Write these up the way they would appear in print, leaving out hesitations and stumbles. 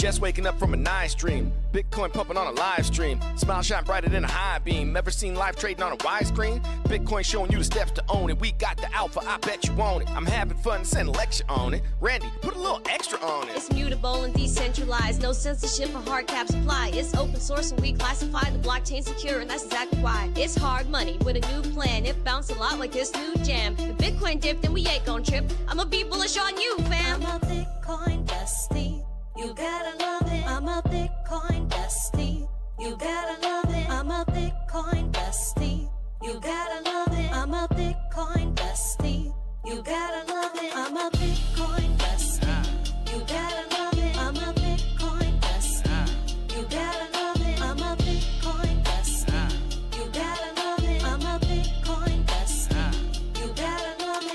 Just waking up from a nice dream. Bitcoin pumping on a live stream. Smile shine brighter than a high beam. Ever seen live trading on a widescreen? Bitcoin showing you the steps to own it. We got the alpha, I bet you want it. I'm having fun, send a lecture on it. Randy, put a little extra on it. It's mutable and decentralized. No censorship or hard cap supply. It's open source and we classify the blockchain secure, and that's exactly why. It's hard money with a new plan. It bounced a lot like this new jam. If Bitcoin dipped, then we ain't gon' trip. I'ma be bullish on you, fam. I'm a Bitcoin bestie. You gotta love it. I'm a Bitcoin bestie. You gotta love it. I'm a Bitcoin bestie. You gotta love it. I'm a Bitcoin bestie. You gotta love it. I'm a Bitcoin bestie. You gotta love it. I'm a Bitcoin bestie. You gotta love it. I'm a Bitcoin bestie. You gotta love it. I'm a Bitcoin bestie. You gotta love it.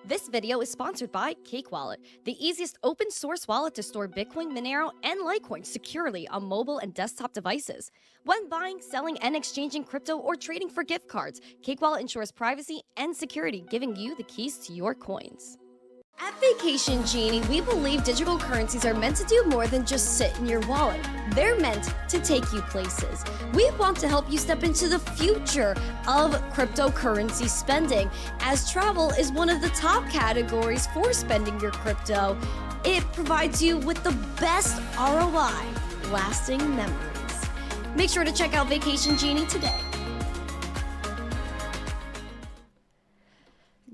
This video is sponsored by Cake Wallet, the easiest open source wallet to store Bitcoin, Monero, and Litecoin securely on mobile and desktop devices. When buying, selling, and exchanging crypto or trading for gift cards, Cake Wallet ensures privacy and security, giving you the keys to your coins. At Vacation Genie, we believe digital currencies are meant to do more than just sit in your wallet. They're meant to take you places. We want to help you step into the future of cryptocurrency spending, as travel is one of the top categories for spending your crypto. It provides you with the best ROI, lasting memories. Make sure to check out Vacation Genie today.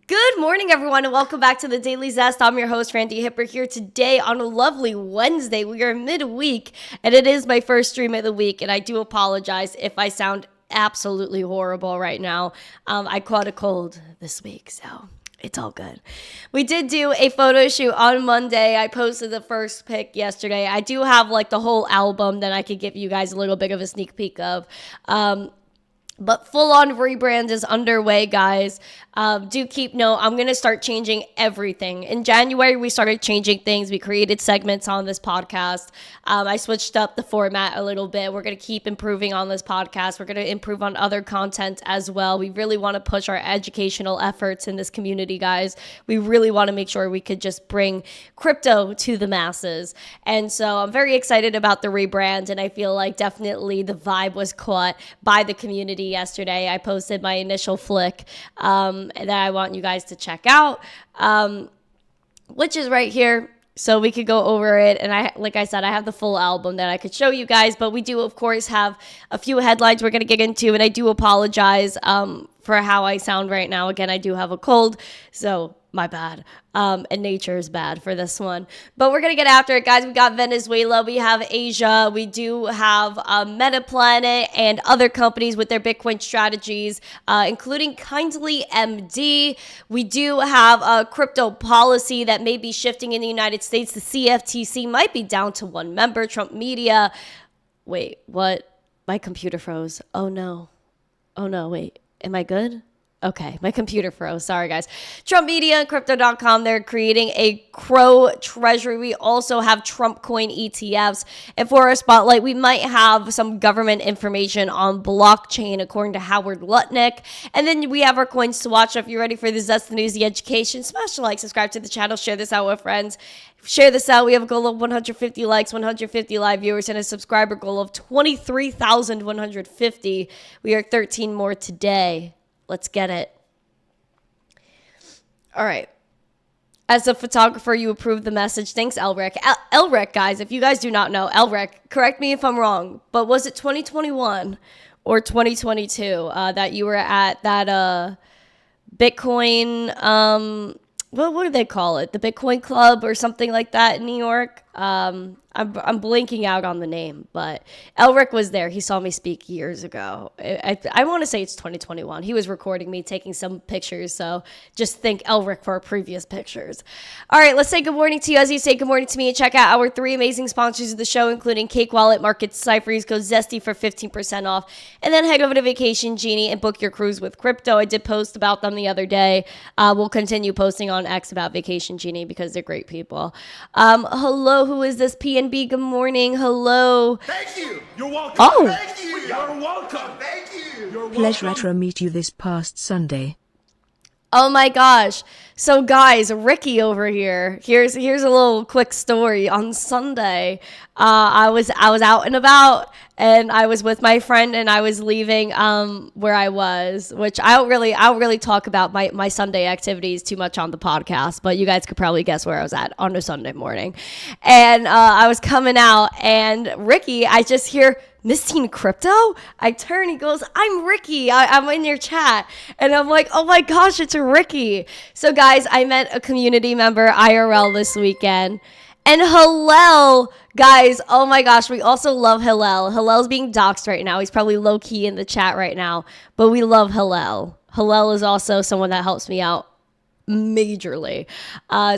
Good morning, everyone, and welcome back to the Daily Zest. I'm your host, Randi Hipper, here today on a lovely Wednesday. We are midweek, and it is my first stream of the week, and I do apologize if I sound absolutely horrible right now. I caught a cold this week, so it's all good. We did do a photo shoot on Monday. I posted the first pic yesterday. I do have like the whole album that I could give you guys a little bit of a sneak peek of. But full-on rebrand is underway, guys. Do keep note, I'm going to start changing everything. In January, we started changing things. We created segments on this podcast. I switched up the format a little bit. We're going to keep improving on this podcast. We're going to improve on other content as well. We really want to push our educational efforts in this community, guys. We really want to make sure we could just bring crypto to the masses. And so I'm very excited about the rebrand, and I feel like definitely the vibe was caught by the community yesterday. I posted my initial flick that I want you guys to check out, which is right here, so we could go over it. And like I said, I have the full album that I could show you guys, but we do, of course, have a few headlines we're going to get into, and I do apologize for how I sound right now. Again, I do have a cold, so my bad. And nature is bad for this one. But we're going to get after it, guys. We got Venezuela. We have Asia. We do have Metaplanet and other companies with their Bitcoin strategies, including Kindly MD. We do have a crypto policy that may be shifting in the United States. The CFTC might be down to one member. Trump media. Wait, what? My computer froze. Oh, no. Oh, no. Wait. Am I good? Okay, my computer froze. Sorry, guys. Trump Media and Crypto.com, they're creating a Crow Treasury. We also have Trump coin ETFs. And for our spotlight, we might have some government information on blockchain, according to Howard Lutnick. And then we have our coins to watch. So if you're ready for the Zest, the news, the education, smash the like, subscribe to the channel, share this out with friends. Share this out. We have a goal of 150 likes, 150 live viewers, and a subscriber goal of 23,150. We are 13 more today. Let's get it. All right. As a photographer, you approved the message. Thanks, Elric. Elric, guys, if you guys do not know, Elric, correct me if I'm wrong, but was it 2021 or 2022 that you were at that Bitcoin, what do they call it? The Bitcoin Club or something like that in New York? I'm blanking out on the name, but Elric was there. He saw me speak years ago. I want to say it's 2021. He was recording me, taking some pictures, so just thank Elric for our previous pictures. All right, let's say good morning to you as you say good morning to me, and check out our three amazing sponsors of the show, including Cake Wallet, Market Cipher. Go Zesty for 15% off, and then head over to Vacation Genie and book your cruise with crypto. I did post about them the other day. We'll continue posting on X about Vacation Genie because they're great people. Hello, who is this? PNB, good morning. Hello. Thank you. You're welcome. Oh. Thank you. You're welcome. Thank you. You're welcome. Pleasure to meet you this past Sunday. Oh my gosh. So guys, Ricky over here. Here's a little quick story. On Sunday, I was out and about, and I was with my friend, and I was leaving where I was, which I don't really talk about my Sunday activities too much on the podcast, but you guys could probably guess where I was at on a Sunday morning. And I was coming out, and Ricky, I just hear, missteencrypto? I turn, he goes, I'm Ricky. I'm in your chat. And I'm like, oh my gosh, it's Ricky. So guys, I met a community member IRL this weekend. And Hillel, guys, oh my gosh, we also love Hillel. Hillel's being doxxed right now. He's probably low-key in the chat right now. But we love Hillel. Hillel is also someone that helps me out majorly.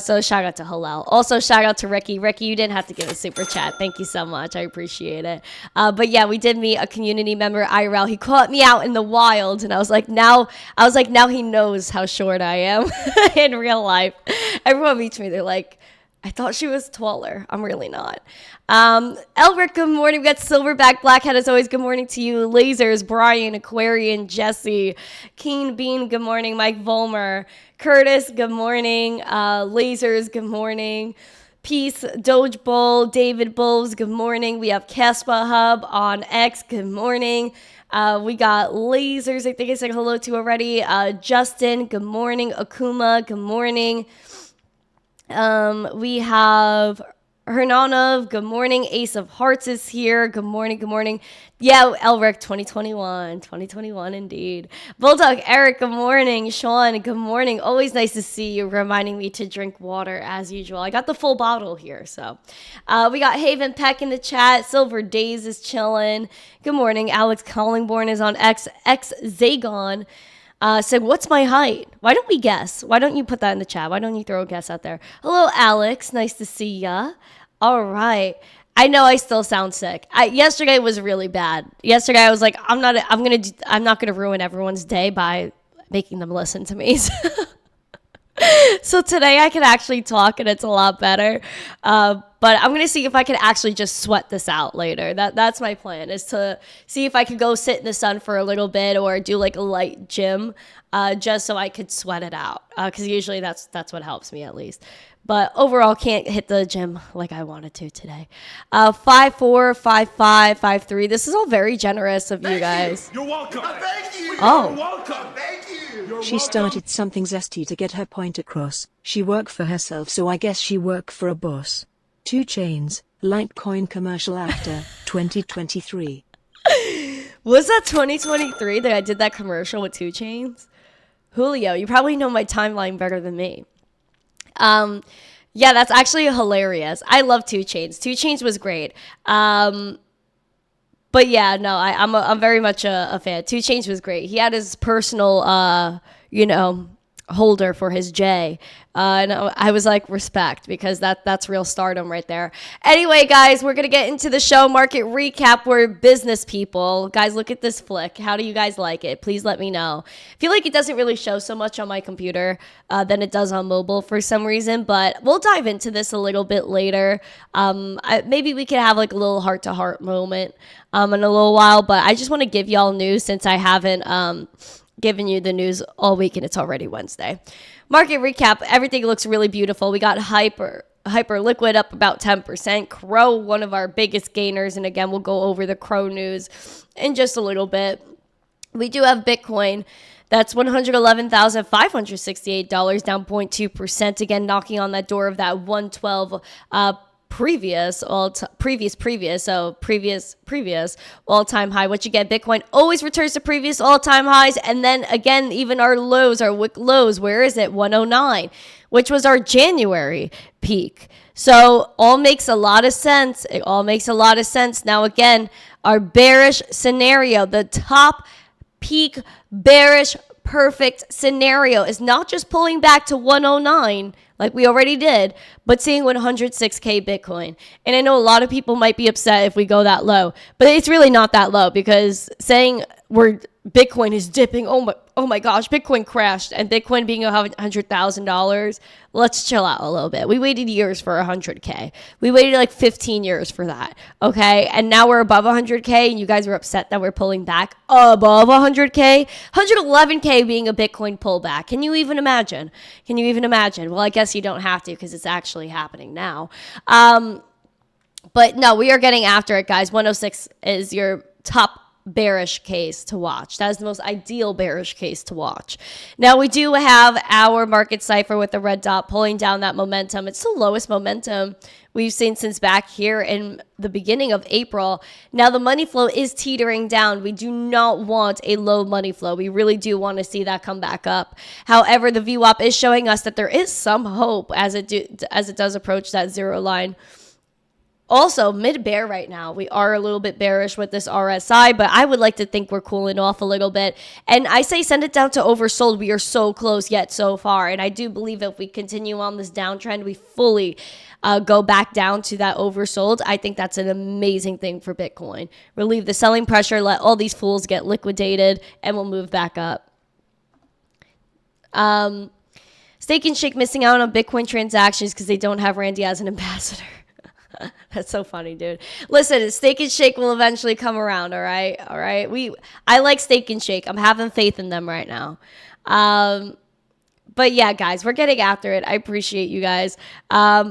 So shout out to Hillel. Also shout out to Ricky. Ricky, you didn't have to give a super chat. Thank you so much. I appreciate it. But yeah, we did meet a community member, IRL. He caught me out in the wild, and I was like, now he knows how short I am in real life. Everyone meets me, they're like, I thought she was taller. I'm really not. Elric, good morning. We got Silverback Blackhead as always. Good morning to you. Lasers, Brian, Aquarian, Jesse, Keen Bean, good morning. Mike Volmer, Curtis, good morning. Lasers, good morning. Peace, Doge Bull, David Bulls, good morning. We have Caspa Hub on X, good morning. We got Lasers, I think I said hello to already. Justin, good morning. Akuma, good morning. We have Hernanov, good morning. Ace of Hearts is here. Good morning, good morning. Yeah, Elric, 2021 indeed. Bulldog, Eric, good morning. Sean, good morning. Always nice to see you, reminding me to drink water as usual. I got the full bottle here, so. We got Haven Peck in the chat. Silver Days is chilling. Good morning. Alex Collingborn is on X Zagon. Said, what's my height? Why don't we guess? Why don't you put that in the chat? Why don't you throw a guess out there? Hello, Alex. Nice to see ya. All right. I know I still sound sick. Yesterday was really bad. Yesterday I was like, I'm not gonna ruin everyone's day by making them listen to me. So today I can actually talk, and it's a lot better. But I'm going to see if I can actually just sweat this out later. That's my plan, is to see if I could go sit in the sun for a little bit or do like a light gym just so I could sweat it out. Because usually that's what helps me at least. But overall, can't hit the gym like I wanted to today. 5'4", 5'5", 5'3". This is all very generous of you guys. You're welcome. Thank you. Oh. You're welcome. Thank you. She started something zesty to get her point across. She work for herself, so I guess she work for a boss. 2 Chainz, Litecoin commercial actor, 2023. Was that 2023 that I did that commercial with 2 Chainz? Julio, you probably know my timeline better than me. Yeah, that's actually hilarious. I love 2 Chainz. 2 Chainz was great. But yeah, no, I'm very much a fan. 2 Chainz was great. He had his personal, holder for his J. And I was like, respect, because that's real stardom right there. Anyway, guys, we're going to get into the show market recap. We're business people. Guys, look at this flick. How do you guys like it? Please let me know. I feel like it doesn't really show so much on my computer than it does on mobile for some reason, but we'll dive into this a little bit later. Maybe we could have like a little heart-to-heart moment in a little while, but I just want to give y'all news since I haven't giving you the news all week and it's already Wednesday. Market recap. Everything looks really beautiful. We got Hyper Liquid up about 10%. Crow, one of our biggest gainers. And again, we'll go over the Crow news in just a little bit. We do have Bitcoin. That's $111,568, down 0.2%. Again, knocking on that door of that 112 previous all-time high. What you get, Bitcoin always returns to previous all-time highs, and then again, even our lows, our wick lows, where is it? 109, which was our January peak. So all makes a lot of sense. It all makes a lot of sense. Now again, our bearish scenario, the top peak bearish perfect scenario is not just pulling back to 109, like we already did, but seeing 106K Bitcoin. And I know a lot of people might be upset if we go that low, but it's really not that low, because saying Bitcoin is dipping, oh my gosh, Bitcoin crashed, and Bitcoin being $100,000, let's chill out a little bit. We waited years for 100K. We waited like 15 years for that, okay? And now we're above 100K, and you guys are upset that we're pulling back above 100K? 111K being a Bitcoin pullback. Can you even imagine? Well, I guess you don't have to, because it's actually happening now. But no, we are getting after it, guys. 106 is your top bearish case to watch. That is the most ideal bearish case to watch. Now, we do have our market cipher with the red dot pulling down that momentum. It's the lowest momentum we've seen since back here in the beginning of April. Now, the money flow is teetering down. We do not want a low money flow. We really do want to see that come back up. However, the VWAP is showing us that there is some hope as it does approach that zero line. Also, mid-bear right now. We are a little bit bearish with this RSI, but I would like to think we're cooling off a little bit. And I say send it down to oversold. We are so close yet so far. And I do believe if we continue on this downtrend, we fully go back down to that oversold. I think that's an amazing thing for Bitcoin. Relieve the selling pressure, let all these fools get liquidated, and we'll move back up. Steak and Shake missing out on Bitcoin transactions because they don't have Randi as an ambassador. That's so funny, dude. Listen, Steak and Shake will eventually come around, all right? I like Steak and Shake. I'm having faith in them right now. But yeah, guys, we're getting after it. I appreciate you guys.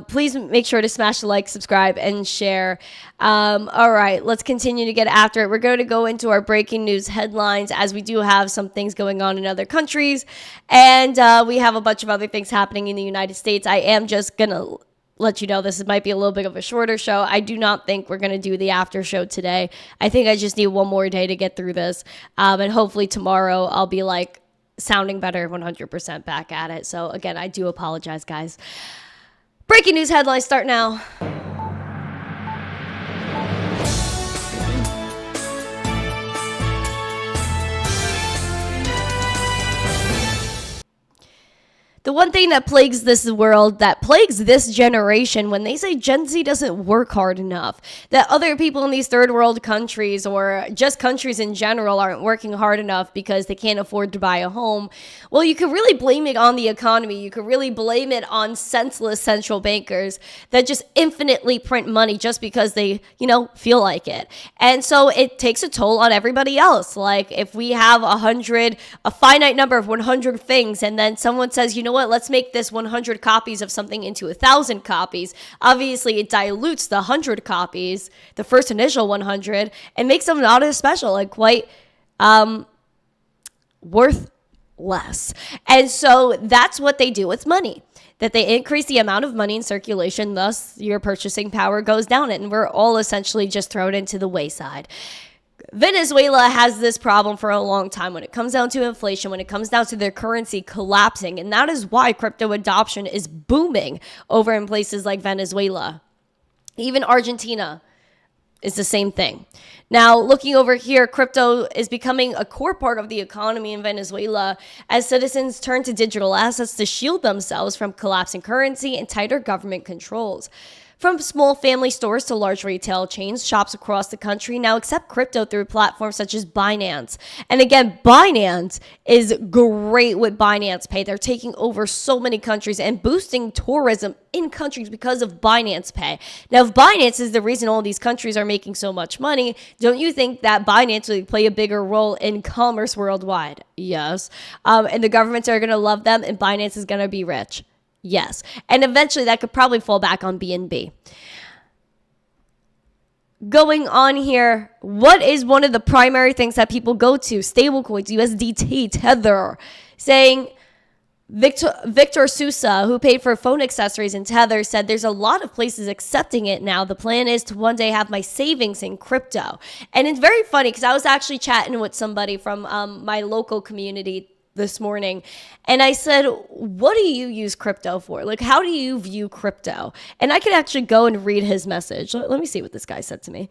Please make sure to smash the like, subscribe, and share. All right, let's continue to get after it. We're going to go into our breaking news headlines, as we do have some things going on in other countries. And we have a bunch of other things happening in the United States. I am just going to let you know this might be a little bit of a shorter show. I do not think we're going to do the after show today. I think I just need one more day to get through this. And hopefully tomorrow I'll be like sounding better, 100% back at it. So again, I do apologize, guys. Breaking news headlines start now. The one thing that plagues this world, that plagues this generation, when they say Gen Z doesn't work hard enough, that other people in these third world countries or just countries in general aren't working hard enough because they can't afford to buy a home, well, you could really blame it on the economy. You could really blame it on senseless central bankers that just infinitely print money just because they, feel like it. And so it takes a toll on everybody else. Like if we have a finite number of 100 things, and then someone says, you know what, let's make this 100 copies of something into 1,000 copies. Obviously, it dilutes the 100 copies, the first initial 100, and makes them not as special, like quite worth less. And so that's what they do with money, that they increase the amount of money in circulation, thus your purchasing power goes down, and we're all essentially just thrown into the wayside. Venezuela has this problem for a long time when it comes down to inflation, when it comes down to their currency collapsing. And that is why crypto adoption is booming over in places like Venezuela. Even Argentina is the same thing. Now, looking over here, crypto is becoming a core part of the economy in Venezuela as citizens turn to digital assets to shield themselves from collapsing currency and tighter government controls. From small family stores to large retail chains, shops across the country now accept crypto through platforms such as Binance. And again, Binance is great with Binance Pay. They're taking over so many countries and boosting tourism in countries because of Binance Pay. Now, if Binance is the reason all these countries are making so much money, don't you think that Binance will play a bigger role in commerce worldwide? Yes. And the governments are going to love them, and Binance is going to be rich. Yes. And eventually that could probably fall back on BNB. Going on here, what is one of the primary things that people go to? Stablecoins, USDT, Tether, saying Victor Sousa, who paid for phone accessories in Tether, said there's a lot of places accepting it now. The plan is to one day have my savings in crypto. And it's very funny because I was actually chatting with somebody from my local community this morning, and I said, what do you use crypto for? Like, how do you view crypto? And I could actually go and read his message. Let me see what this guy said to me.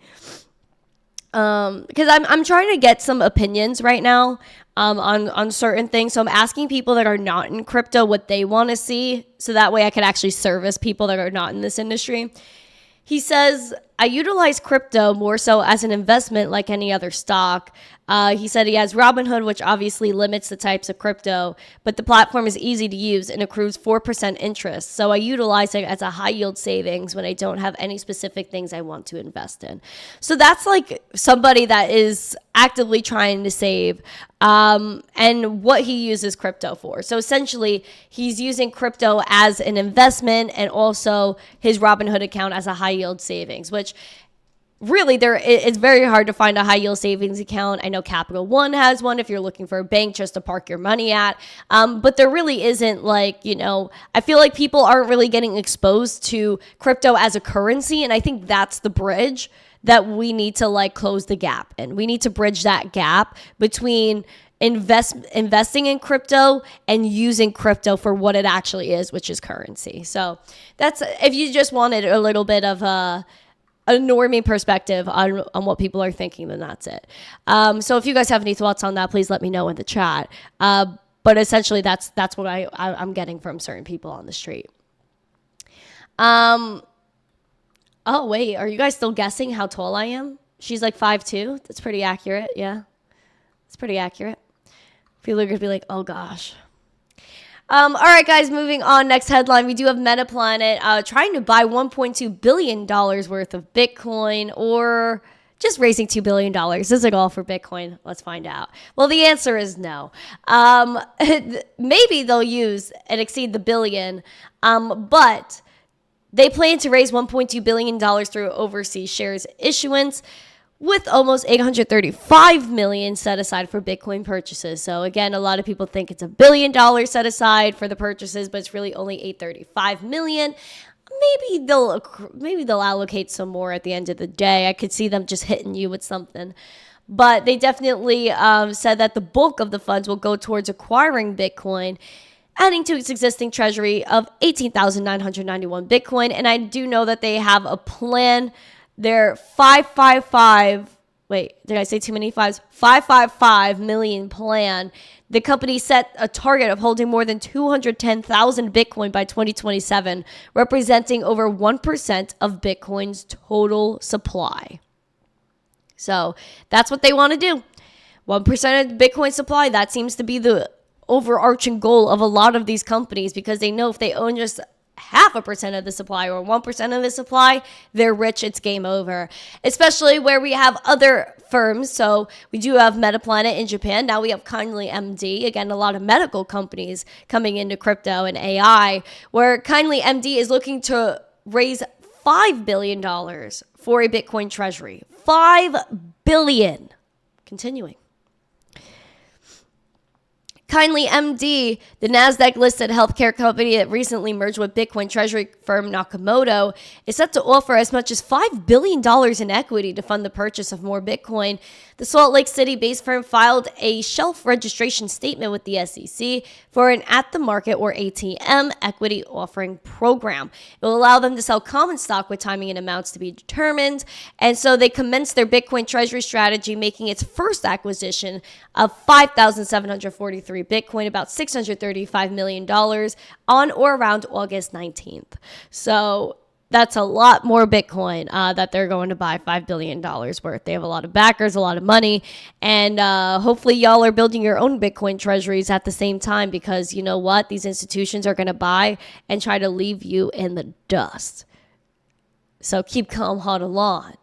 Because I'm trying to get some opinions right now on certain things. So I'm asking people that are not in crypto what they want to see, so that way I can actually service people that are not in this industry. He says, I utilize crypto more so as an investment like any other stock. He said he has Robinhood, which obviously limits the types of crypto, but the platform is easy to use and accrues 4% interest. So I utilize it as a high yield savings when I don't have any specific things I want to invest in. So that's like somebody that is actively trying to save, and what he uses crypto for. So essentially, he's using crypto as an investment and also his Robinhood account as a high yield savings, which really it's very hard to find a high yield savings account. I know Capital One has one if you're looking for a bank just to park your money at. But there really isn't, like, I feel like people aren't really getting exposed to crypto as a currency. And I think that's the bridge that we need to like close the gap. And we need to bridge that gap between investing in crypto and using crypto for what it actually is, which is currency. So that's, if you just wanted a little bit of a normie perspective on what people are thinking, then that's it. So if you guys have any thoughts on that, please let me know in the chat. But essentially that's what I'm getting from certain people on the street. Oh wait, are you guys still guessing how tall I am? She's like 5'2". That's pretty accurate. Yeah, it's pretty accurate. People are gonna be like, oh gosh. All right, guys, moving on. Next headline. We do have Metaplanet trying to buy $1.2 billion worth of Bitcoin, or just raising $2 billion. Is it all for Bitcoin? Let's find out. Well, the answer is no. Maybe they'll use and exceed the billion, but they plan to raise $1.2 billion through overseas shares issuance, with almost $835 million set aside for Bitcoin purchases. So again, a lot of people think it's $1 billion set aside for the purchases, but it's really only $835 million. Maybe they'll allocate some more at the end of the day. I could see them just hitting you with something. But they definitely said that the bulk of the funds will go towards acquiring Bitcoin, adding to its existing treasury of 18,991 Bitcoin. And I do know that they have a plan. Their 555, wait, did I say too many fives? 555 million plan. The company set a target of holding more than 210,000 Bitcoin by 2027, representing over 1% of Bitcoin's total supply. So that's what they want to do. 1% of Bitcoin supply, that seems to be the overarching goal of a lot of these companies, because they know if they own just 0.5% of the supply or 1% of the supply, they're rich. It's game over. Especially where we have other firms. So we do have Metaplanet in Japan. Now we have Kindly MD. Again, a lot of medical companies coming into crypto and AI, where Kindly MD is looking to raise $5 billion for a Bitcoin treasury. $5 billion. Continuing. Kindly MD, the NASDAQ-listed healthcare company that recently merged with Bitcoin treasury firm Nakamoto, is set to offer as much as $5 billion in equity to fund the purchase of more Bitcoin. The Salt Lake City-based firm filed a shelf registration statement with the SEC for an at-the-market, or ATM, equity offering program. It will allow them to sell common stock with timing and amounts to be determined. And so they commenced their Bitcoin treasury strategy, making its first acquisition of 5,743 Bitcoin, about $635 million, on or around August 19th. So that's a lot more Bitcoin that they're going to buy, $5 billion worth. They have a lot of backers, a lot of money, and hopefully y'all are building your own Bitcoin treasuries at the same time, because you know what? These institutions are going to buy and try to leave you in the dust. So keep calm, huddle on,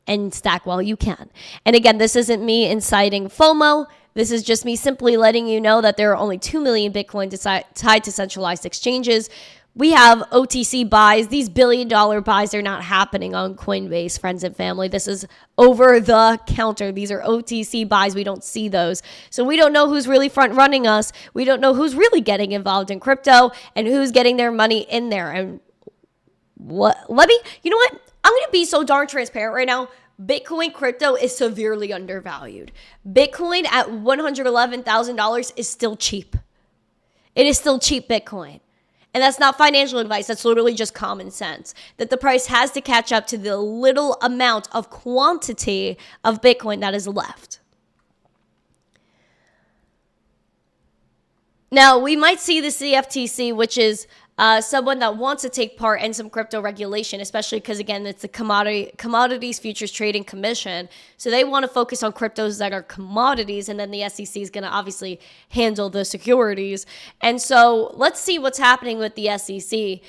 and stack while you can. And again, this isn't me inciting FOMO. This is just me simply letting you know that there are only 2 million Bitcoin tied to centralized exchanges. We have OTC buys. These billion-dollar buys are not happening on Coinbase, friends and family. This is over the counter. These are OTC buys. We don't see those. So we don't know who's really front running us. We don't know who's really getting involved in crypto and who's getting their money in there. And you know what? I'm going to be so darn transparent right now. Bitcoin crypto is severely undervalued. Bitcoin at $111,000 is still cheap. It is still cheap Bitcoin. And that's not financial advice. That's literally just common sense. That the price has to catch up to the little amount of quantity of Bitcoin that is left. Now, we might see the CFTC, which is someone that wants to take part in some crypto regulation, especially because, again, it's the Commodities Futures Trading Commission. So they want to focus on cryptos that are commodities, and then the SEC is going to obviously handle the securities. And so let's see what's happening with the SEC.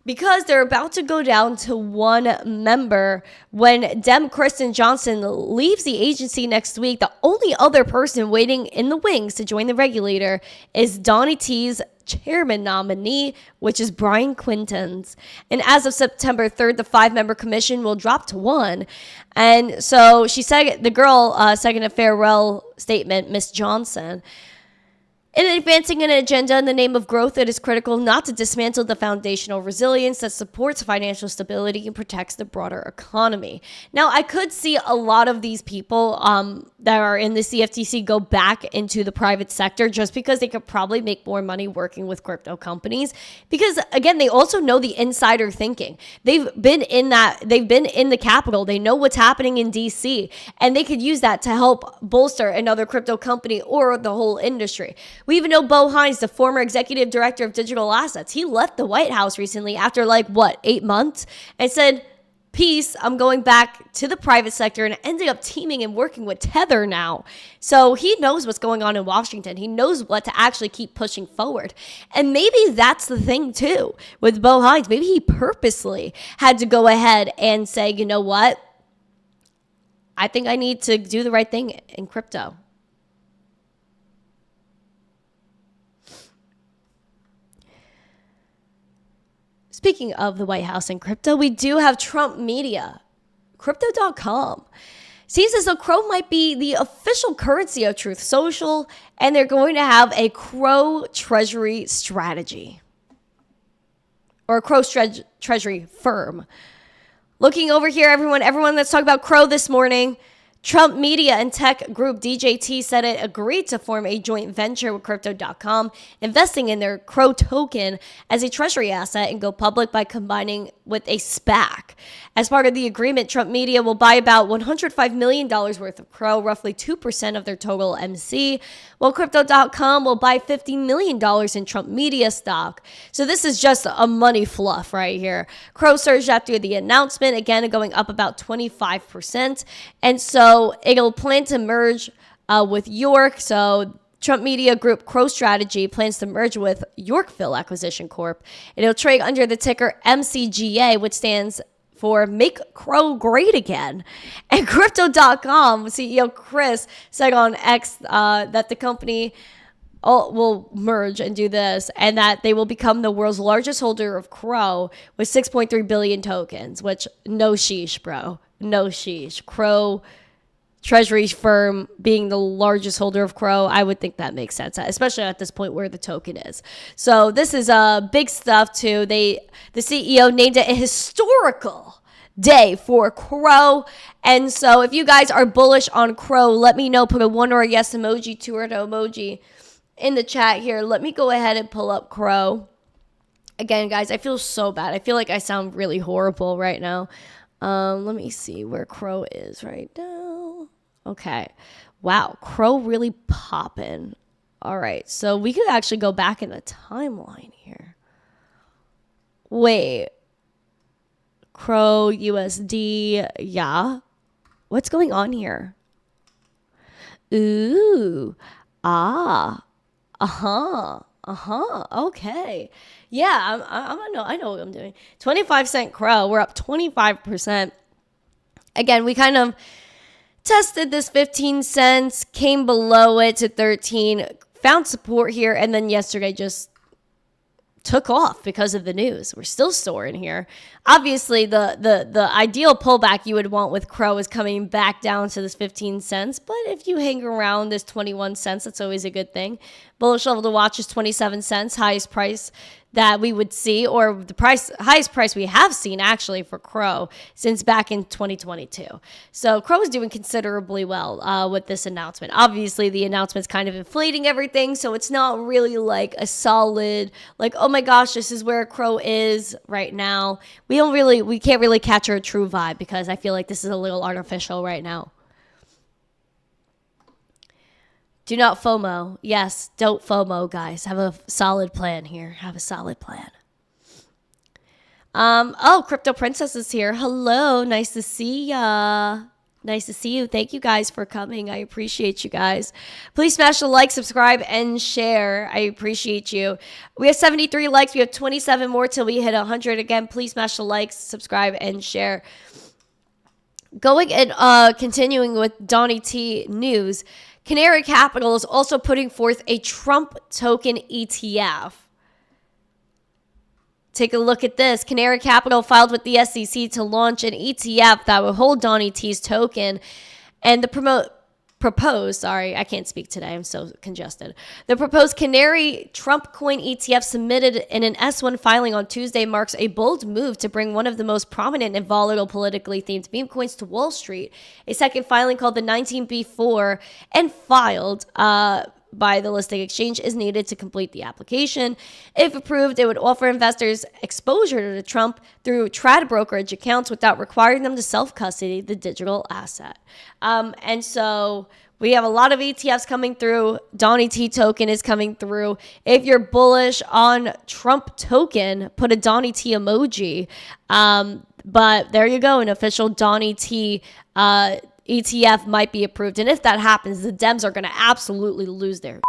Because they're about to go down to one member when Dem Kristen Johnson leaves the agency next week. The only other person waiting in the wings to join the regulator is Donnie T's chairman nominee, which is Brian Quinton's. And as of September 3rd, the 5-member commission will drop to 1. And so she said, the girl second a farewell statement, Miss Johnson. In advancing an agenda in the name of growth, it is critical not to dismantle the foundational resilience that supports financial stability and protects the broader economy. Now, I could see a lot of these people that are in the CFTC go back into the private sector just because they could probably make more money working with crypto companies. Because, again, they also know the insider thinking. They've been in the Capitol. They know what's happening in DC, and they could use that to help bolster another crypto company or the whole industry. We even know Bo Hines, the former executive director of digital assets. He left the White House recently after 8 months and said, peace, I'm going back to the private sector, and ended up teaming and working with Tether now. So he knows what's going on in Washington. He knows what to actually keep pushing forward. And maybe that's the thing too with Bo Hines. Maybe he purposely had to go ahead and say, you know what? I think I need to do the right thing in crypto. Speaking of the White House and crypto, we do have Trump Media, Crypto.com. Seems as though Crow might be the official currency of Truth Social, and they're going to have a Crow Treasury strategy. Or a Crow Treasury firm. Looking over here, everyone, let's talk about Crow this morning. Trump Media and Tech Group DJT said it agreed to form a joint venture with Crypto.com, investing in their Crow token as a treasury asset and go public by combining with a SPAC. As part of the agreement, Trump Media will buy about $105 million worth of Crow, roughly 2% of their total MC, while Crypto.com will buy $50 million in Trump Media stock. So this is just a money fluff right here. Crow surged after the announcement, again going up about 25%. And so it'll plan to merge with York. So Trump Media Group Crow Strategy plans to merge with Yorkville Acquisition Corp. It'll trade under the ticker MCGA, which stands for Make Crow Great Again. And Crypto.com CEO Chris said on X that the company will merge and do this, and that they will become the world's largest holder of Crow with 6.3 billion tokens, which no sheesh, bro. No sheesh. Crow Treasury firm being the largest holder of Crow, I would think that makes sense, especially at this point where the token is. So this is big stuff too. The CEO named it a historical day for Crow. And so if you guys are bullish on Crow, let me know. Put a 1 or a yes emoji, 2 or no emoji in the chat here. Let me go ahead and pull up Crow. Again, guys, I feel so bad. I feel like I sound really horrible right now. Let me see where Crow is right now. Okay. Wow. Crow really popping. All right. So we could actually go back in the timeline here. Wait. Crow USD. Yeah. What's going on here? Ooh. Ah. Okay. Yeah. I know what I'm doing. 25-cent Crow. We're up 25%. Again, we kind of tested this 15 cents, came below it to 13, found support here, and then yesterday just took off because of the news. We're still soaring here. Obviously, the ideal pullback you would want with Crow is coming back down to this 15 cents, but if you hang around this 21 cents, that's always a good thing. Bullish level to watch is 27 cents, highest price that we would see, or the highest price we have seen actually for Crow since back in 2022. So Crow is doing considerably well with this announcement. Obviously, the announcement's kind of inflating everything, so it's not really like a solid, like, oh my gosh, this is where Crow is right now. We can't really capture a true vibe because I feel like this is a little artificial right now. Do not FOMO. Yes, don't FOMO, guys. Have a solid plan here. Have a solid plan. Crypto Princess is here. Hello. Nice to see ya. Nice to see you. Thank you guys for coming. I appreciate you guys. Please smash the like, subscribe, and share. I appreciate you. We have 73 likes. We have 27 more till we hit 100. Again, please smash the likes, subscribe, and share. Going and continuing with Donnie T news, Canary Capital is also putting forth a Trump token ETF. Take a look at this. Canary Capital filed with the SEC to launch an ETF that will hold Donnie T's token. And the I can't speak today. I'm so congested. The proposed Canary Trump coin ETF submitted in an S1 filing on Tuesday marks a bold move to bring one of the most prominent and volatile politically themed meme coins to Wall Street. A second filing called the 19B4 and filed by the listing exchange is needed to complete the application. If approved, it would offer investors exposure to Trump through trad brokerage accounts without requiring them to self-custody the digital asset. And so we have a lot of ETFs coming through. Donnie T token is coming through. If you're bullish on Trump token, put a Donnie T emoji. But there you go, an official Donnie T ETF might be approved. And if that happens, the Dems are going to absolutely lose their...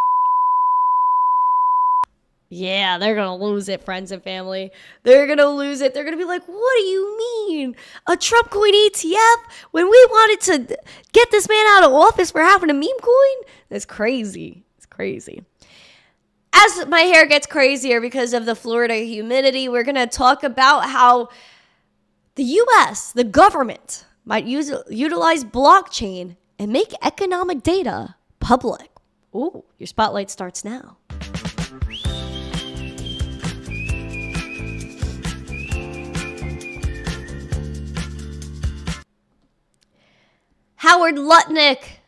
Yeah, they're going to lose it, friends and family. They're going to lose it. They're going to be like, what do you mean? A Trump coin ETF? When we wanted to get this man out of office for having a meme coin? That's crazy. It's crazy. As my hair gets crazier because of the Florida humidity, we're going to talk about how the U.S., the government, might utilize blockchain and make economic data public. Ooh, your spotlight starts now. Howard Lutnick,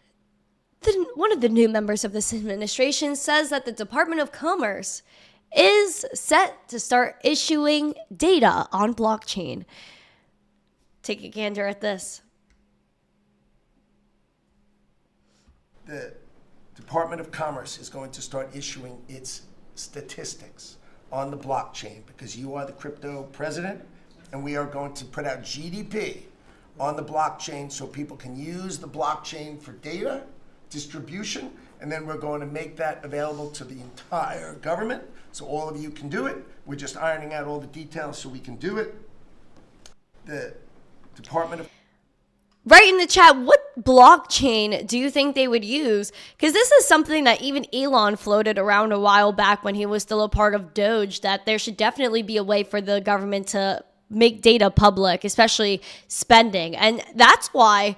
one of the new members of this administration, says that the Department of Commerce is set to start issuing data on blockchain. Take a gander at this. The Department of Commerce is going to start issuing its statistics on the blockchain because you are the crypto president, and we are going to put out GDP on the blockchain so people can use the blockchain for data distribution, and then we're going to make that available to the entire government so all of you can do it. We're just ironing out all the details so we can do it. The Department of... Write in the chat, what blockchain do you think they would use? Because this is something that even Elon floated around a while back when he was still a part of Doge, that there should definitely be a way for the government to make data public, especially spending. And that's why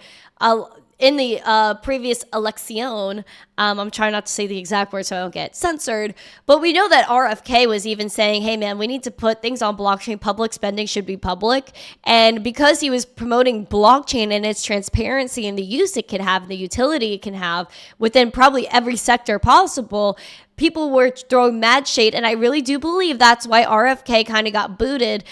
in the previous election, I'm trying not to say the exact word so I don't get censored, but we know that RFK was even saying, hey man, we need to put things on blockchain, public spending should be public. And because he was promoting blockchain and its transparency and the use it can have, the utility it can have within probably every sector possible, people were throwing mad shade, and I really do believe that's why RFK kind of got booted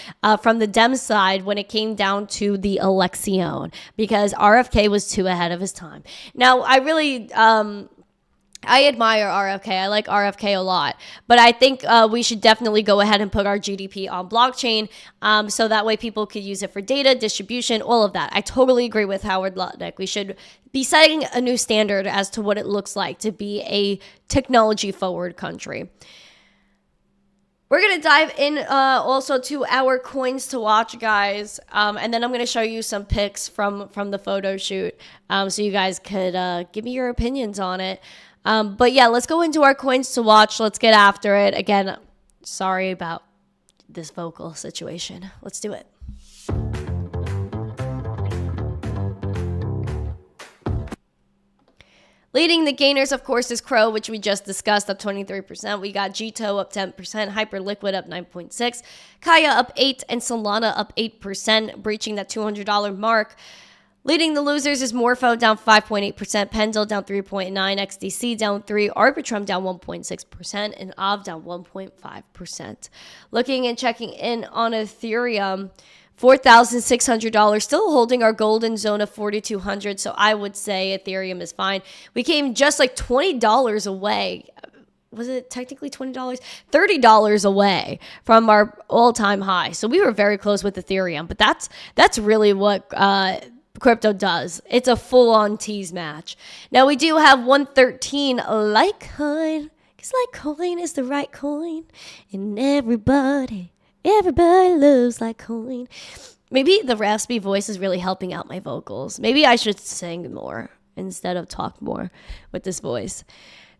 from the Dem side when it came down to the election, because RFK was too ahead of his time. Now, I really... I admire RFK. I like RFK a lot. But I think we should definitely go ahead and put our GDP on blockchain so that way people could use it for data, distribution, all of that. I totally agree with Howard Lutnick. We should be setting a new standard as to what it looks like to be a technology-forward country. We're going to dive in also to our coins to watch, guys. And then I'm going to show you some pics from the photo shoot so you guys could give me your opinions on it. But yeah, let's go into our coins to watch. Let's get after it. Again, sorry about this vocal situation. Let's do it. Leading the gainers, of course, is Crow, which we just discussed, up 23%. We got Gito up 10%, Hyperliquid up 9.6%, Kaya up 8%, and Solana up 8%, breaching that $200 mark. Leading the losers is Morpho down 5.8%, Pendle down 3.9%, XDC down 3%, Arbitrum down 1.6%, and AV down 1.5%. Looking and checking in on Ethereum, $4,600, still holding our golden zone of 4,200. So I would say Ethereum is fine. We came just like $20 away. Was it technically $20? $30 away from our all-time high. So we were very close with Ethereum, but that's really what crypto does. It's a full-on tease match. Now we do have 113 Litecoin, because Litecoin is the right coin, and everybody loves Litecoin. Maybe the raspy voice is really helping out my vocals. Maybe I should sing more instead of talk more with this voice.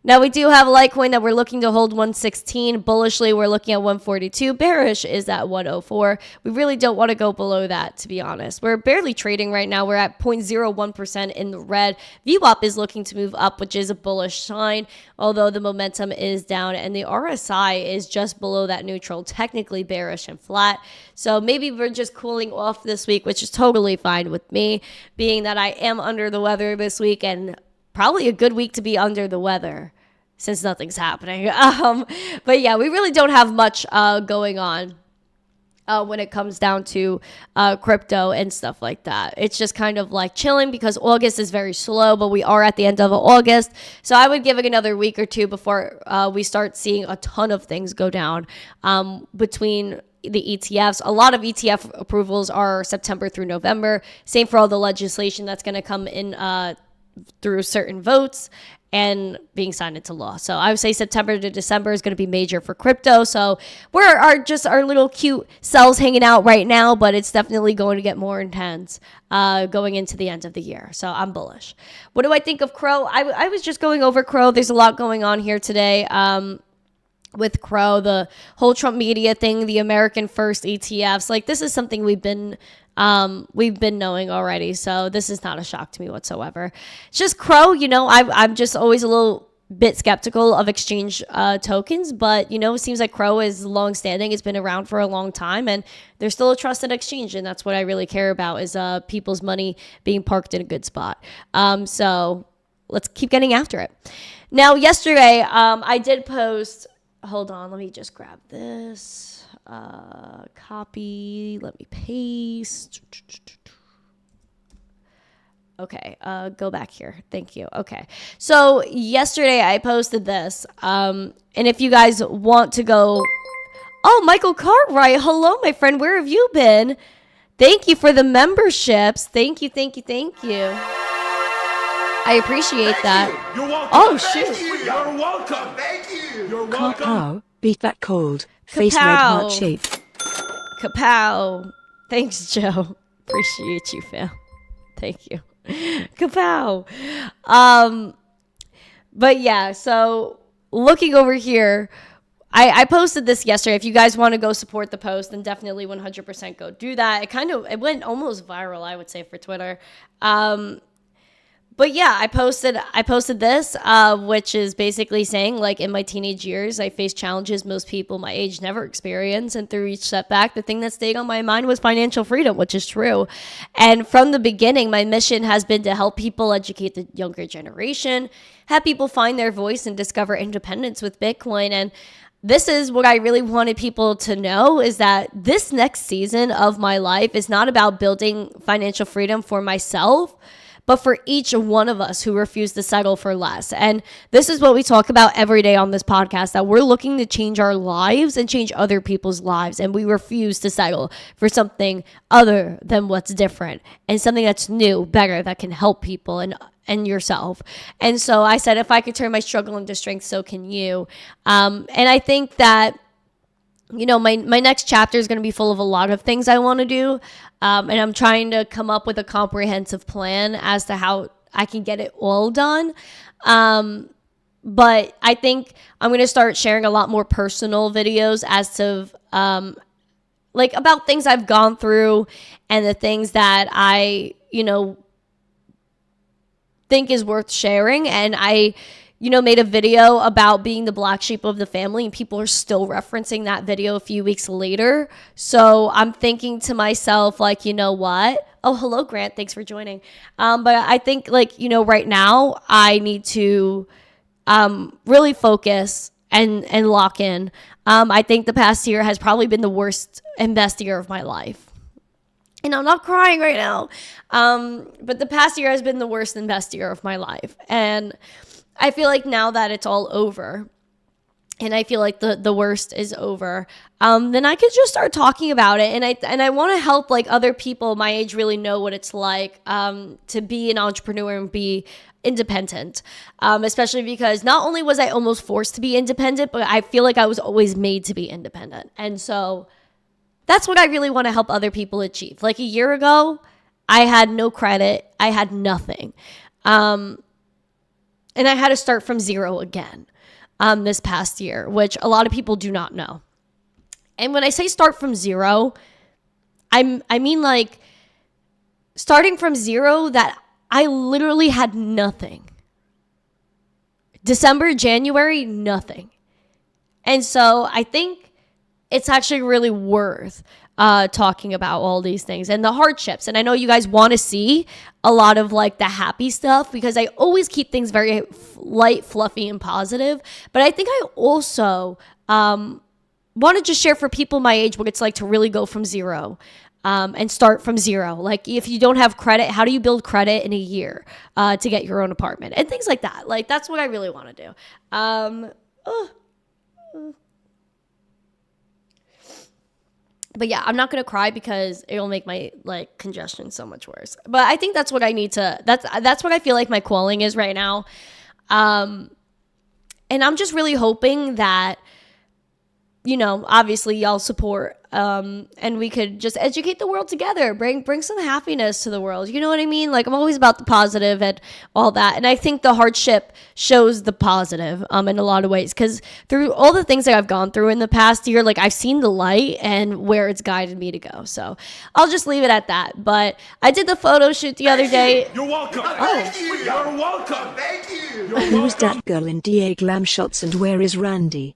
Now, we do have Litecoin that we're looking to hold 116. Bullishly, we're looking at 142. Bearish is at 104. We really don't want to go below that, to be honest. We're barely trading right now. We're at 0.01% in the red. VWAP is looking to move up, which is a bullish sign, although the momentum is down. And the RSI is just below that neutral, technically bearish and flat. So maybe we're just cooling off this week, which is totally fine with me, being that I am under the weather this week, and probably a good week to be under the weather since nothing's happening. But yeah, we really don't have much going on when it comes down to crypto and stuff like that. It's just kind of like chilling because August is very slow, but we are at the end of August. So I would give it another week or two before we start seeing a ton of things go down between the ETFs. A lot of ETF approvals are September through November. Same for all the legislation that's going to come in through certain votes and being signed into law. So I would say September to December is going to be major for crypto. So we're just our little cute selves hanging out right now, but it's definitely going to get more intense going into the end of the year. So I'm bullish. What do I think of Crow? I was just going over Crow. There's a lot going on here today. With Crow, the whole Trump media thing, the American First ETFs, like this is something we've been knowing already. So this is not a shock to me whatsoever. It's just Crow, I'm just always a little bit skeptical of exchange tokens, but it seems like Crow is long-standing. It's been around for a long time, and there's still a trusted exchange, and that's what I really care about is people's money being parked in a good spot. So let's keep getting after it. Now, yesterday, I did post. Hold on, let me just grab this. Copy. Let me paste. Okay, go back here. Thank you. Okay. So yesterday I posted this. And if you guys want to go... Oh, Michael Cartwright. Hello, my friend. Where have you been? Thank you for the memberships. Thank you. I appreciate that. You're welcome. Oh, shoot. You're welcome. Thank you. You're welcome. Kapow, beat that cold. Face red Kapow. heart shape. Kapow. Thanks, Joe. Appreciate you, fam. Thank you. Kapow. But yeah, so looking over here, I posted this yesterday. If you guys want to go support the post, then definitely 100% go do that. It went almost viral, I would say, for Twitter. But yeah, I posted this, which is basically saying, like, in my teenage years, I faced challenges most people my age never experience. And through each setback, the thing that stayed on my mind was financial freedom, which is true. And from the beginning, my mission has been to help people educate the younger generation, have people find their voice and discover independence with Bitcoin. And this is what I really wanted people to know, is that this next season of my life is not about building financial freedom for myself, but for each one of us who refuse to settle for less. And this is what we talk about every day on this podcast, that we're looking to change our lives and change other people's lives. And we refuse to settle for something other than what's different and something that's new, better, that can help people and yourself. And so I said, if I could turn my struggle into strength, so can you. And I think that, my next chapter is going to be full of a lot of things I want to do. And I'm trying to come up with a comprehensive plan as to how I can get it all done. But I think I'm going to start sharing a lot more personal videos as to, about things I've gone through and the things that I, think is worth sharing. And I, made a video about being the black sheep of the family, and people are still referencing that video a few weeks later. So I'm thinking to myself, like, you know what? Oh, hello, Grant. Thanks for joining. But I think, like, right now I need to really focus and lock in. I think the past year has probably been the worst and best year of my life. And I'm not crying right now. But the past year has been the worst and best year of my life. And I feel like now that it's all over, and I feel like the worst is over, then I could just start talking about it. And I want to help like other people my age really know what it's like to be an entrepreneur and be independent, especially because not only was I almost forced to be independent, but I feel like I was always made to be independent. And so that's what I really want to help other people achieve. Like a year ago, I had no credit. I had nothing. And I had to start from zero again this past year, which a lot of people do not know. And when I say start from zero, I mean like starting from zero that I literally had nothing. December, January, nothing. And so I think it's actually really worth talking about all these things and the hardships. And I know you guys want to see a lot of like the happy stuff because I always keep things very light, fluffy, and positive. But I think I also want to just share for people my age what it's like to really go from zero and start from zero. Like if you don't have credit, how do you build credit in a year to get your own apartment and things like that? Like that's what I really want to do. But yeah, I'm not going to cry because it'll make my like congestion so much worse. But I think that's what I need to, that's what I feel like my calling is right now. And I'm just really hoping that, obviously y'all support, and we could just educate the world together, bring some happiness to the world. You know what I mean? Like I'm always about the positive and all that. And I think the hardship shows the positive, in a lot of ways, because through all the things that I've gone through in the past year, like I've seen the light and where it's guided me to go. So I'll just leave it at that. But I did the photo shoot the other day. You're welcome. Thank you. You're welcome. Thank you. Who's that girl in DA glam shots and where is Randy?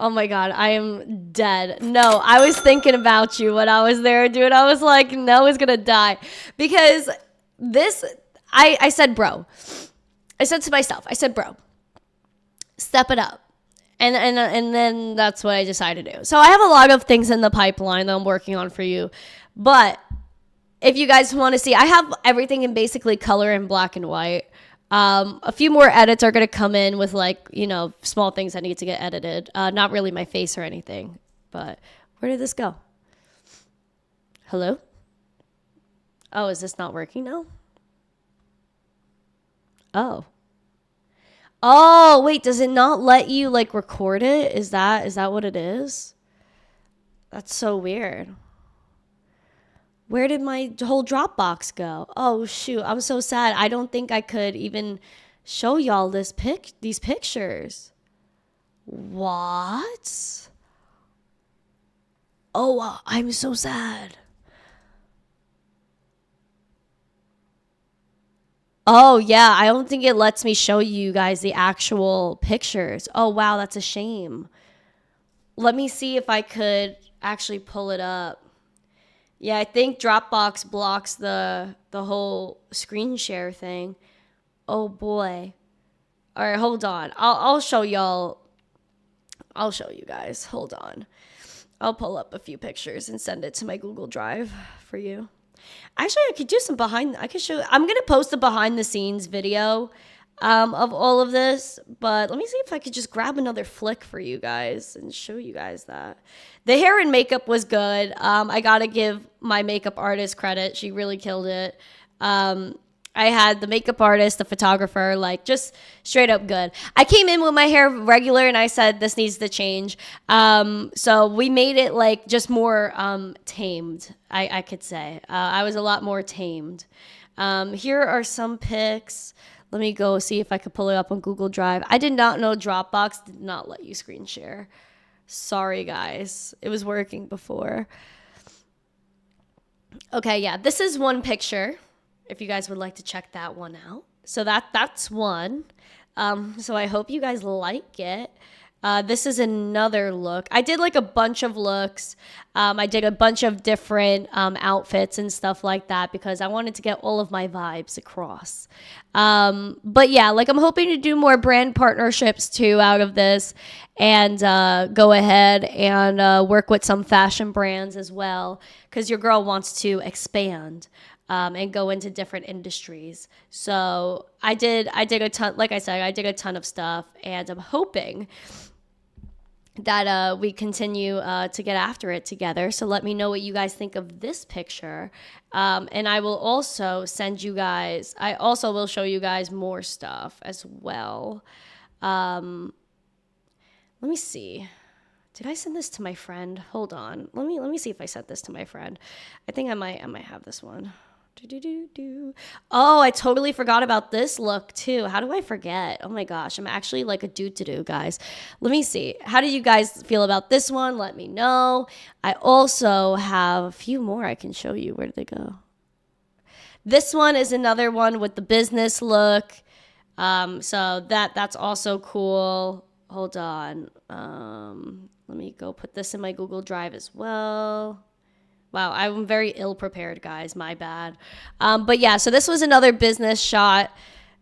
Oh my God, I am dead. No, I was thinking about you when I was there, dude. I was like, Noah's gonna die. Because I said, bro. I said to myself, bro, step it up. And then that's what I decided to do. So I have a lot of things in the pipeline that I'm working on for you. But if you guys want to see, I have everything in basically color and black and white. A few more edits are going to come in with like, small things that need to get edited. Not really my face or anything, but where did this go? Hello? Oh, is this not working now? Oh, wait, does it not let you like record it? Is that what it is? That's so weird. Where did my whole Dropbox go? Oh, shoot. I'm so sad. I don't think I could even show y'all these pictures. What? Oh, I'm so sad. Oh, yeah. I don't think it lets me show you guys the actual pictures. Oh, wow. That's a shame. Let me see if I could actually pull it up. Yeah, I think Dropbox blocks the whole screen share thing. Oh boy. All right, hold on. I'll show y'all. I'll show you guys. Hold on. I'll pull up a few pictures and send it to my Google Drive for you. Actually, I could do some I'm going to post a behind the scenes video of all of this, but let me see if I could just grab another flick for you guys and show you guys that. The hair and makeup was good. I gotta give my makeup artist credit. She really killed it. I had the makeup artist, the photographer, like just straight up good. I came in with my hair regular and I said, this needs to change. So we made it like just more tamed, I could say. I was a lot more tamed. Here are some pics. Let me go see if I could pull it up on Google Drive. I did not know Dropbox did not let you screen share. Sorry, guys. It was working before. Okay, yeah. This is one picture, if you guys would like to check that one out. So that's one. So I hope you guys like it. This is another look. I did like a bunch of looks. I did a bunch of different outfits and stuff like that because I wanted to get all of my vibes across. But yeah, like I'm hoping to do more brand partnerships too out of this and go ahead and work with some fashion brands as well because your girl wants to expand. And go into different industries. So I did a ton, like I said, I did a ton of stuff, and I'm hoping that we continue to get after it together. So let me know what you guys think of this picture. And I will also I also will show you guys more stuff as well. Let me see. Did I send this to my friend? Hold on. Let me see if I sent this to my friend. I think I might have this one. Oh, I totally forgot about this look too. How do I forget? Oh my gosh, I'm actually like a do guys. Let me see. How do you guys feel about this one? Let me know. I also have a few more I can show you. Where did they go? This one is another one with the business look. So that's also cool. Hold on. Let me go put this in my Google Drive as well. Wow, I'm very ill-prepared, guys. My bad. But yeah, so this was another business shot.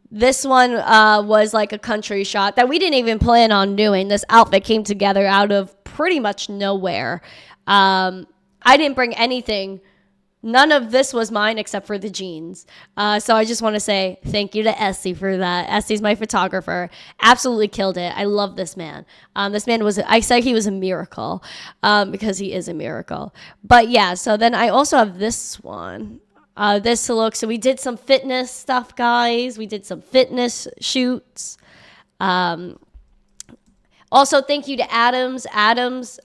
This one was like a country shot that we didn't even plan on doing. This outfit came together out of pretty much nowhere. I didn't bring anything. None of this was mine except for the jeans. So I just want to say thank you to Essie for that. Essie's my photographer. Absolutely killed it. I love this man. This man I said he was a miracle because he is a miracle. But yeah, so then I also have this one. This look. So we did some fitness stuff, guys. We did some fitness shoots. Also, thank you to Adams. Adams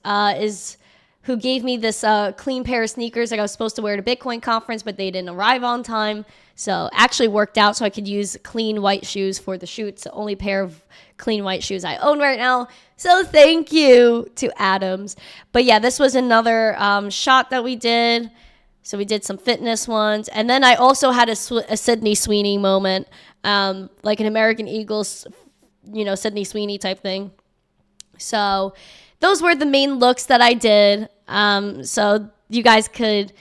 who gave me this clean pair of sneakers that I was supposed to wear at a Bitcoin conference, but they didn't arrive on time. So actually worked out so I could use clean white shoes for the shoot. It's the only pair of clean white shoes I own right now. So thank you to Adams. But yeah, this was another shot that we did. So we did some fitness ones. And then I also had a Sydney Sweeney moment, like an American Eagles, Sydney Sweeney type thing. So those were the main looks that I did. So you guys could,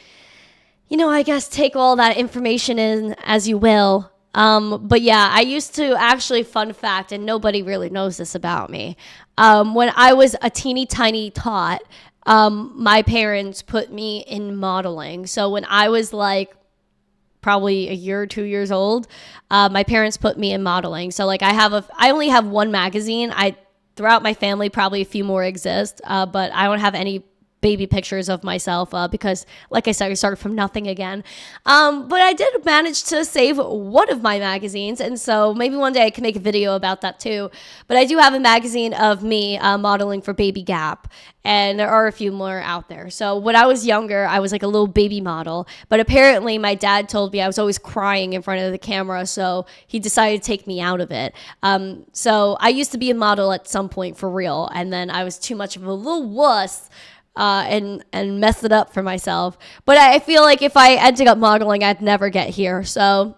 I guess take all that information in as you will. But yeah, I used to actually, fun fact, and nobody really knows this about me. When I was a teeny tiny tot, my parents put me in modeling. So when I was like probably a year or 2 years old, my parents put me in modeling. So like I only have one magazine. Throughout my family, probably a few more exist, but I don't have any baby pictures of myself because, like I said, I started from nothing again. But I did manage to save one of my magazines, and so maybe one day I can make a video about that too. But I do have a magazine of me modeling for Baby Gap, and there are a few more out there. So when I was younger, I was like a little baby model, but apparently my dad told me I was always crying in front of the camera, so he decided to take me out of it. So I used to be a model at some point for real, and then I was too much of a little wuss and mess it up for myself. But I feel like if I ended up modeling, I'd never get here. So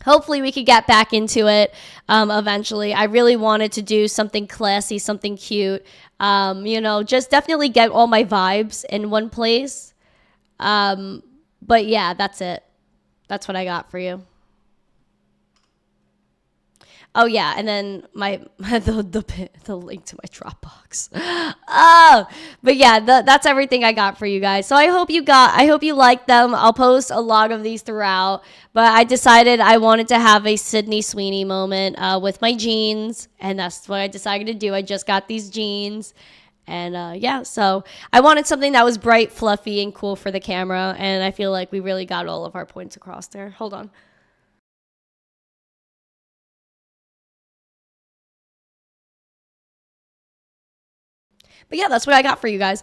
hopefully we could get back into it eventually. I really wanted to do something classy, something cute. Just definitely get all my vibes in one place. But yeah, that's it. That's what I got for you. Oh yeah, and then the link to my Dropbox. But yeah, that's everything I got for you guys. So I hope you liked them. I'll post a lot of these throughout, but I decided I wanted to have a Sydney Sweeney moment with my jeans, and that's what I decided to do. I just got these jeans. And yeah, so I wanted something that was bright, fluffy, and cool for the camera, and I feel like we really got all of our points across there. Hold on. But yeah, that's what I got for you guys.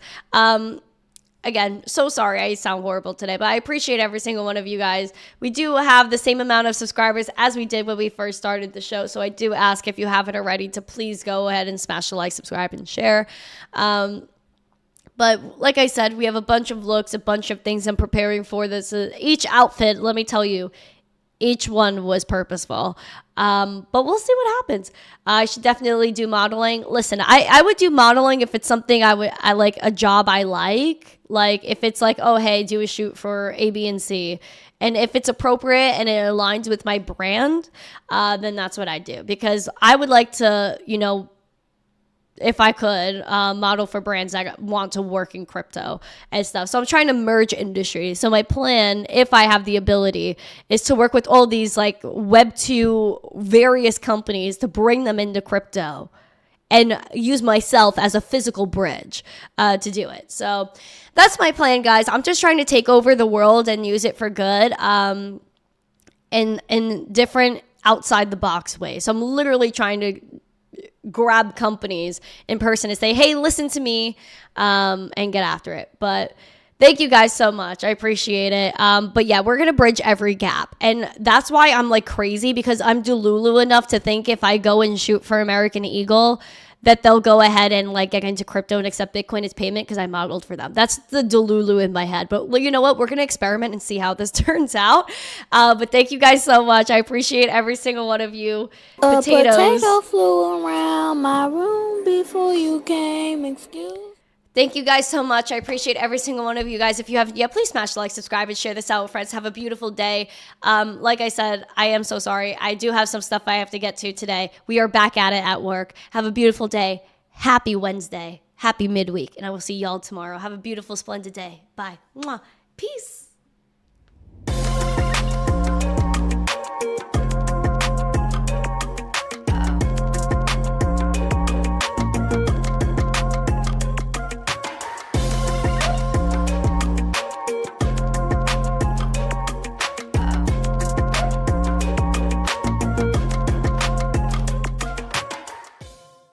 Again, so sorry I sound horrible today, but I appreciate every single one of you guys. We do have the same amount of subscribers as we did when we first started the show, so I do ask if you haven't already to please go ahead and smash the like, subscribe, and share. But like I said, we have a bunch of looks, a bunch of things I'm preparing for this. Each outfit, let me tell you, each one was purposeful. But we'll see what happens. I should definitely do modeling. Listen, I would do modeling if it's something I like, a job I like. Like if it's like, oh, hey, do a shoot for A, B, and C. And if it's appropriate and it aligns with my brand, then that's what I do. Because I would like to, if I could, model for brands that want to work in crypto and stuff. So I'm trying to merge industries. So my plan, if I have the ability, is to work with all these like Web2 various companies to bring them into crypto and use myself as a physical bridge to do it. So that's my plan, guys. I'm just trying to take over the world and use it for good in different outside the box ways. So I'm literally trying to grab companies in person and say, hey, listen to me, and get after it. But thank you guys so much. I appreciate it. But yeah, we're going to bridge every gap. And that's why I'm like crazy, because I'm delulu enough to think if I go and shoot for American Eagle, that they'll go ahead and like get into crypto and accept Bitcoin as payment because I modeled for them. That's the delulu in my head. But you know what? We're going to experiment and see how this turns out. But thank you guys so much. I appreciate every single one of you. Potatoes. A potato flew around my room before you came. Excuse. Thank you guys so much. I appreciate every single one of you guys. If you haven't yet, please smash the like, subscribe, and share this out with friends. Have a beautiful day. Like I said, I am so sorry. I do have some stuff I have to get to today. We are back at it at work. Have a beautiful day. Happy Wednesday. Happy midweek. And I will see y'all tomorrow. Have a beautiful, splendid day. Bye. Mwah. Peace.